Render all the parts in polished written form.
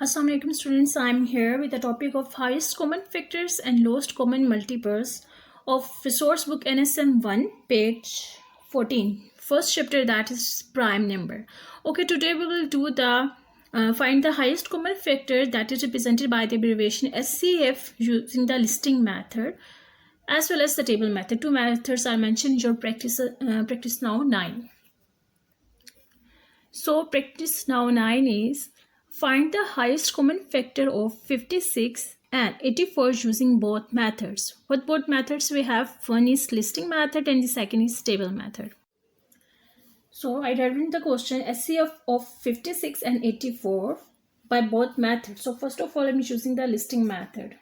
Assalamualaikum students, I am here with the topic of highest common factors and lowest common multiples of resource book NSM 1 page 14, first chapter, that is prime number. Okay, today we will do the find the highest common factor, that is represented by the abbreviation SCF using the listing method as well as the table method. Two methods are mentioned in your practice now 9. So practice now 9 is find the highest common factor of 56 and 84 using both methods. What both methods we have? One is listing method and the second is table method. So I read in the question SCF of 56 and 84 by both methods. So first of all, I'm choosing the listing method.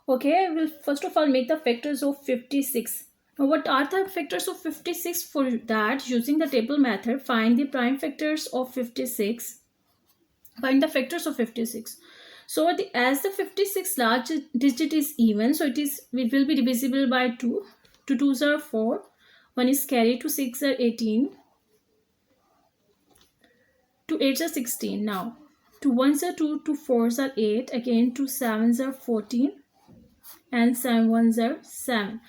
Okay, I will first of all make the factors of 56. Now, what are the factors of 56? For that, using the table method, find the prime factors of 56. Find the factors of 56. So, as the 56 large digit is even, so it will be divisible by 2. 2 2s are 4. 1 is carried. 2 6 are 18. 2 8s are 16. Now, 2 1s are 2. 2 4s are 8. Again, 2 7s are 14. And 7 1s are 7.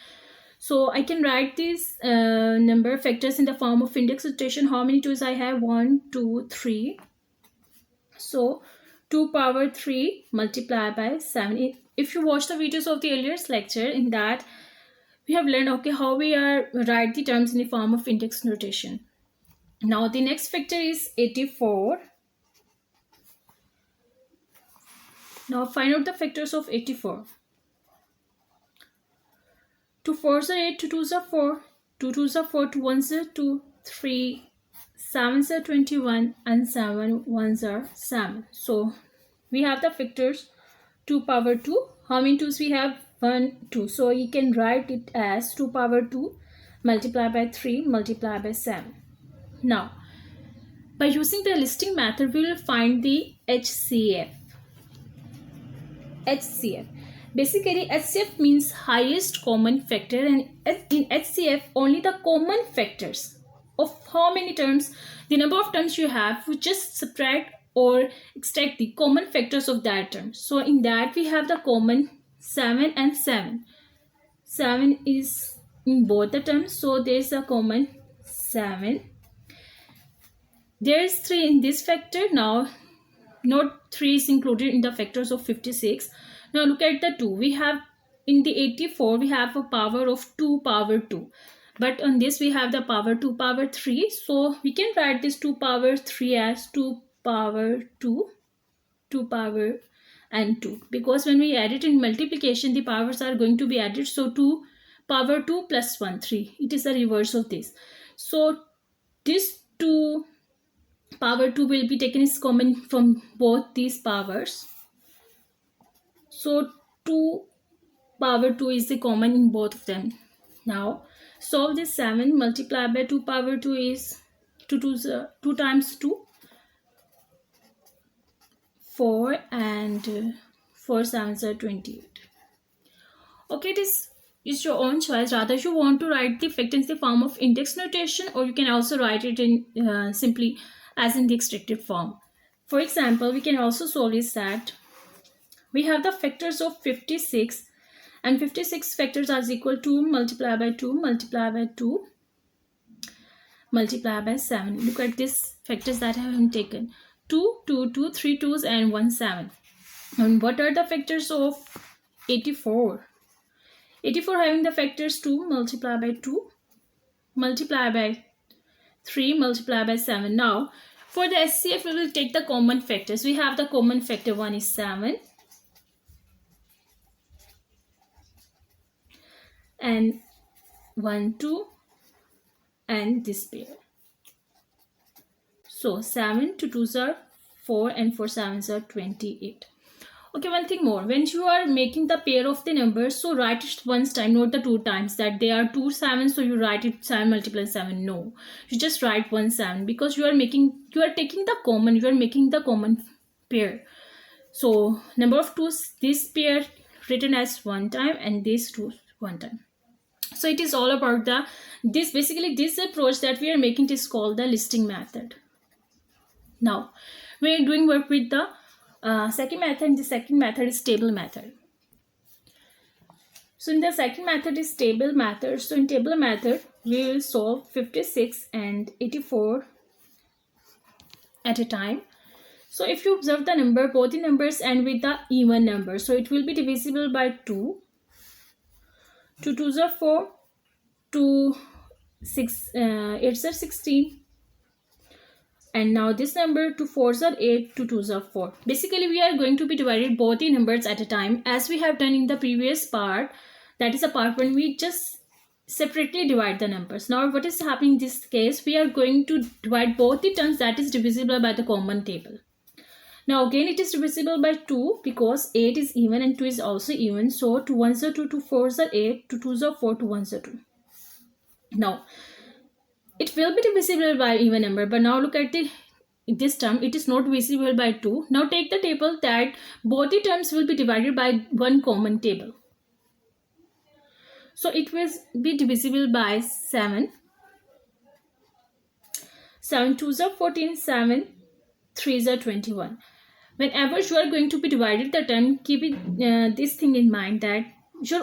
So I can write these number factors in the form of index notation. How many 2's I have? 1 2 3. So 2 power 3 multiplied by 7. If you watch the videos of the earlier lecture, in that we have learned how we are write the terms in the form of index notation. Now the next factor is 84. Now find out the factors of 84. 2 4s are 8, 2 2s are 4, 2 2s are 4, 2 1s are 2, 3 7s are 21, and 7 1s are 7. So we have the factors 2 power 2. How many 2's we have? 1 2. So you can write it as 2 power 2 multiplied by 3 multiplied by 7. Now by using the listing method, we will find the HCF. Basically, HCF means highest common factor, and in HCF only the common factors of how many terms, the number of terms you have, we just subtract or extract the common factors of that term. So in that we have the common 7 and 7. 7 is in both the terms, so there is a common 7. There is 3 in this factor. Now not 3 is included in the factors of 56. Now look at the 2. We have in the 84 we have a power of 2 power 2. But on this we have the power 2 power 3. So we can write this 2 power 3 as 2 power 2, 2 power and 2. Because when we add it in multiplication, the powers are going to be added. So 2 power 2 plus 1, 3. It is the reverse of this. So this 2 power 2 will be taken as common from both these powers. So 2 power 2 is the common in both of them. Now solve this. 7 multiplied by 2 power 2 is 2 times 2, 4, and 4 7s are 28. Okay, it is your own choice. Rather you want to write the factor in the form of index notation, or you can also write it in simply as in the extracted form. For example, we can also solve this that we have the factors of 56, and 56 factors are equal to 2 multiplied by 2 multiplied by 2 multiplied by 7. Look at these factors that I have taken. 2, 2, 2, 3 2's and 1 7. And what are the factors of 84? 84 having the factors 2 multiplied by 2 multiplied by 3 multiplied by 7. Now for the SCF we will take the common factors. We have the common factor. 1 is 7 and 1 2 and this pair. So 7 2 2's are 4 and 4 7s are 28. Okay, one thing more. When you are making the pair of the numbers, so write it once time, not the 2 times. That they are 2 7s, so you write it 7 multiplied 7. No, you just write 1 7 because you are taking the common. You are making the common pair. So number of 2's, this pair written as 1 time and this 2 1 time. So it is all about the This approach that we are making is called the listing method. Now we are doing work with the second method. The second method is table method. So in the second method is table method. So in table method, we will solve 56 and 84 at a time. So if you observe the number, both the numbers end with the even number. So it will be divisible by 2. 2 2s are 4. 2 6 8s are 16. And now this number, 2 4s are 8, 2 2s are 4. Basically, we are going to be divided both the numbers at a time, as we have done in the previous part. That is a part when we just separately divide the numbers. Now what is happening in this case, we are going to divide both the terms that is divisible by the common table. Now again it is divisible by 2 because 8 is even and 2 is also even. So 2 1s are 2, 2 4s are 8, 2 2s are 4, 2 1s are 2. Now it will be divisible by even number, but now look at this term, it is not divisible by 2. Now take the table that both the terms will be divided by one common table. So it will be divisible by 7. 7 2s are 14, 7 3s are 21. Whenever you are going to be divided the term, keep this thing in mind that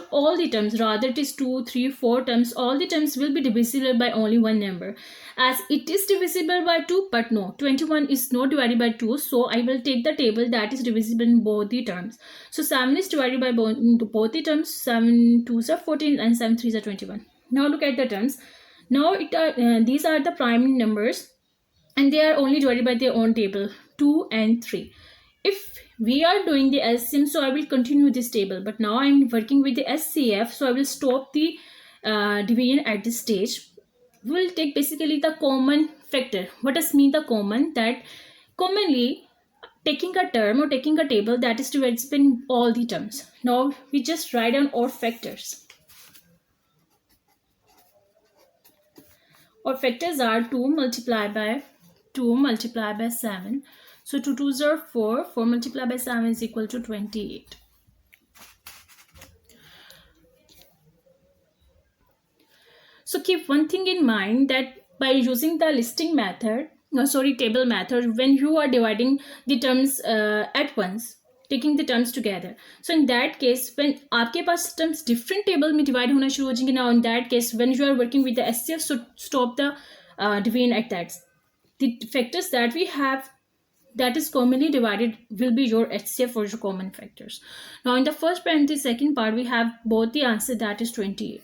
all the terms, rather it is 2, 3, 4 terms, all the terms will be divisible by only one number. As it is divisible by 2, but no, 21 is not divided by 2. So I will take the table that is divisible in both the terms. So 7 is divided by both the terms. 7 2s are 14 and 7 3s are 21. Now look at the terms. Now these are the prime numbers and they are only divided by their own table, 2 and 3. If we are doing the LCM, so I will continue this table, but now I am working with the SCF, so I will stop the division at this stage. We will take basically the common factor. What does mean the common? That commonly taking a term or taking a table that is divided in all the terms. Now we just write down all factors. Our factors are 2 multiplied by 2 multiplied by 7. So 2 2s are 4. 4 multiplied by 7 is equal to 28. So keep one thing in mind, that by using the listing method, table method, when you are dividing the terms at once, taking the terms together. So in that case, when आपके पास terms different table में divide होना शुरू हो जाएंगे, now in that case, when you are working with the SCF, so stop the division at that. The factors that we have that is commonly divided will be your HCF or your common factors. Now in the first part and the second part, we have both the answer, that is 28.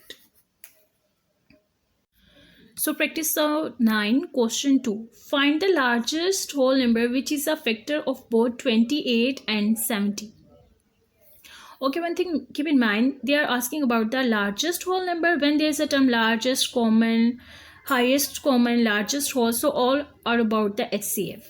So practice 9, question 2. Find the largest whole number which is a factor of both 28 and 70. Okay, one thing keep in mind, they are asking about the largest whole number. When there is a term largest, common, highest common, largest whole, so all are about the HCF.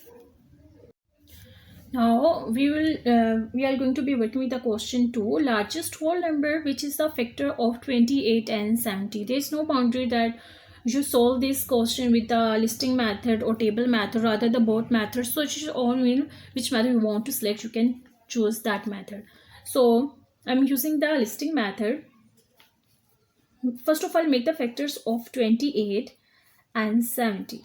Now we are going to be working with the question 2, largest whole number which is the factor of 28 and 70. There is no boundary that you solve this question with the listing method or table method, rather the both methods. So you all mean which method you want to select, you can choose that method. So I'm using the listing method. First of all, make the factors of 28 and 70.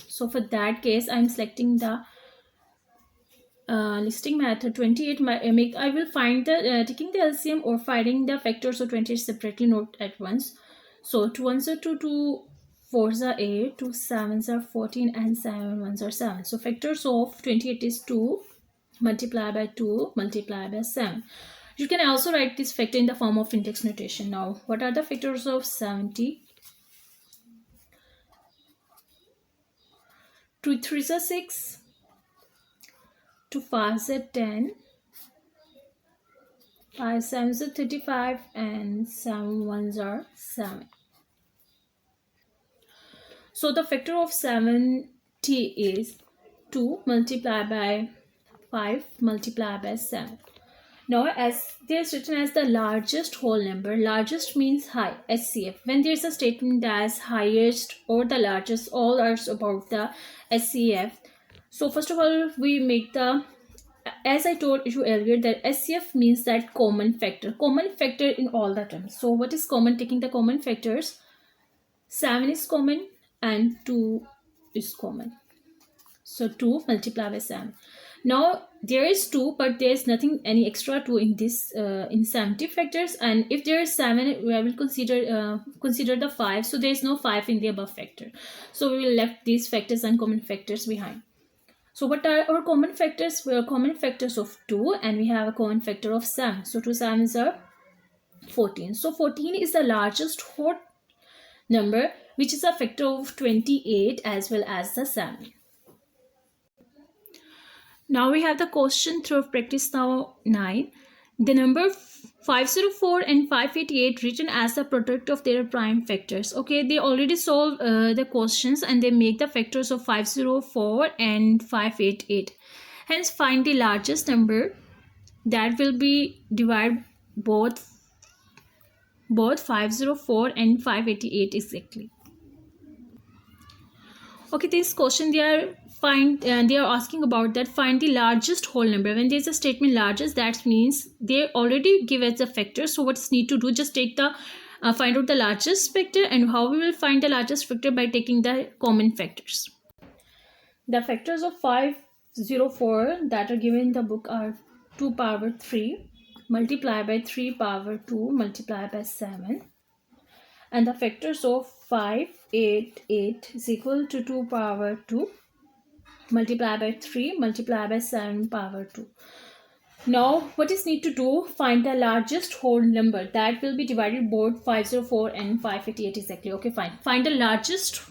So for that case, I'm selecting the listing method. 28 I will find the taking the LCM or finding the factors of 28 separately, not at once. So 2 1s are 2, 2 4s are 8, 2 7s are 14 and 7 1s are 7. So factors of 28 is 2 multiplied by 2 multiplied by 7. You can also write this factor in the form of index notation. Now what are the factors of 70? 2 3s are 6, 2 5s are 10, 5 7s are 35 and 7 1s are 7. So the factor of 70 is 2 multiplied by 5 multiplied by 7. Now as there is written as the largest whole number, largest means high, HCF. When there is a statement as highest or the largest, all are about the HCF. So first of all, we make the, as I told you earlier, that SCF means that common factor in all the terms. So what is common? Taking the common factors. 7 is common and 2 is common. So 2 multiplied by 7. Now there is 2, but there is nothing any extra 2 in this in 70 factors. And if there is 7, we will consider the 5. So there is no 5 in the above factor. So we will left these factors and common factors behind. So what are our common factors? We are common factors of 2, and we have a common factor of 7. So 2 7s are 14. So 14 is the largest whole number, which is a factor of 28 as well as the 7. Now we have the question through practice now 9. The number 504 and 588 written as the product of their prime factors. Okay, they already solve the questions and they make the factors of 504 and 588. Hence find the largest number that will be divide both 504 and 588 exactly. Okay, this question they are asking about that find the largest whole number. When there's a statement largest, that means they already give us the factor. So what's need to do, just take the find out the largest factor. And how we will find the largest factor? By taking the common factors. The factors of 504 that are given in the book are 2 power 3 multiplied by 3 power 2 multiplied by 7. And the factors of 588 is equal to 2 power 2 multiplied by 3 multiplied by 7 power 2. Now what is need to do? Find the largest whole number that will be divided both 504 and 588 exactly. Okay, fine. Find the largest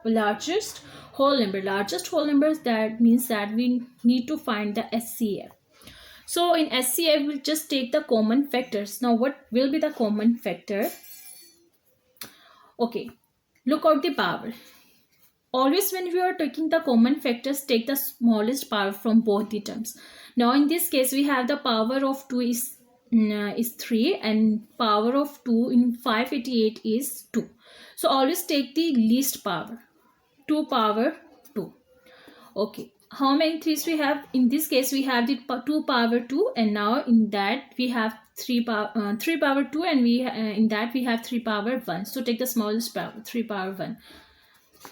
largest whole number. Largest whole numbers, that means that we need to find the SCF. So in SCF we'll just take the common factors. Now what will be the common factor? Okay, look out the power. Always when we are taking the common factors, take the smallest power from both the terms. Now in this case we have the power of 2 is 3 and power of 2 in 588 is 2. So always take the least power, 2 power 2. Okay, how many 3's we have? In this case we have the 2 power 2, and now in that we have 3 power 2, and we in that we have 3 power 1. So take the smallest power, 3 power 1.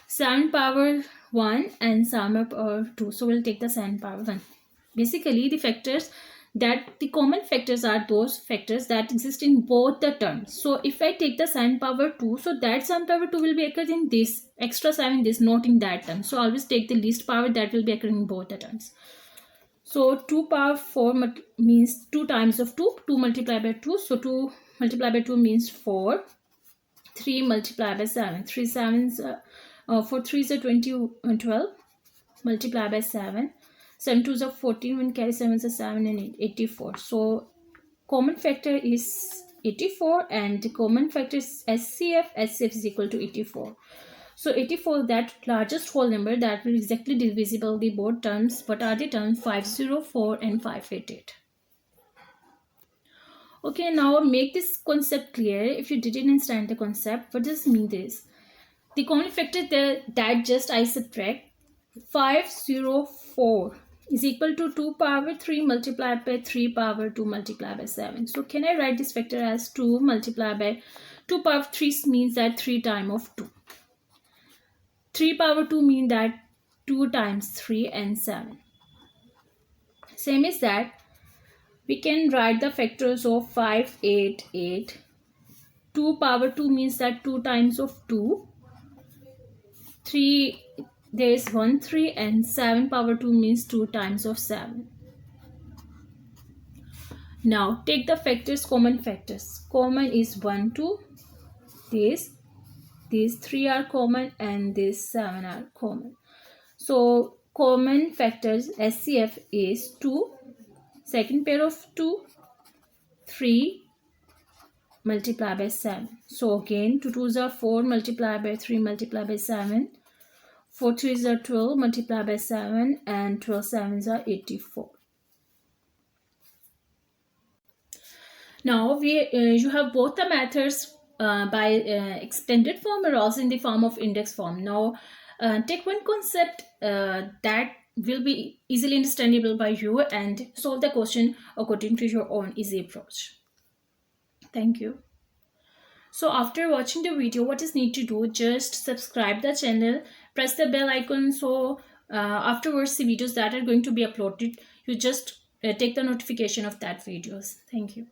7 power 1 and 7 power 2. So we'll take the 7 power 1. Basically the factors that the common factors are those factors that exist in both the terms. So if I take the 7 power 2, so that 7 power 2 will be occurring in this, extra 7 in this, not in that term. So always take the least power that will be occurring in both the terms. So 2 power 4 means 2 times of 2, 2 multiplied by 2. So 2 multiplied by 2 means 4. 3 multiplied by 7. 3 7s, 4 3s are 12 multiplied by 7. 7 2s are 14, when carry 7s are 7 and 8, 84. So common factor is 84 and the common factor is SCF. SCF is equal to 84. So 84, that largest whole number that will exactly divisible the both terms. What are the terms? 504 and 588. Okay, now make this concept clear. If you didn't understand the concept, what does it mean is the common factor that just I subtract 504 is equal to 2 power 3 multiplied by 3 power 2 multiplied by 7. So can I write this factor as 2 multiplied by 2 power 3 means that 3 times of 2. 3 power 2 means that 2 times 3 and 7. Same is that we can write the factors of 588. 2 power 2 means that 2 times of 2. 3, there is 1 3, and 7 power 2 means 2 times of 7. Now take the factors, common factors. Common is 1 2. These 3 are common and these 7 are common. So common factors SCF is 2, second pair of 2, 3 multiplied by 7. So again 2 2s are 4 multiplied by 3 multiplied by 7. 4 3s are 12 multiplied by 7, and 12 7s are 84. Now you have both the methods by extended form or also in the form of index form. Now take one concept that will be easily understandable by you and solve the question according to your own easy approach. Thank you. So after watching the video, what is need to do? Just subscribe the channel, press the bell icon, so afterwards the videos that are going to be uploaded, you just take the notification of that videos. Thank you.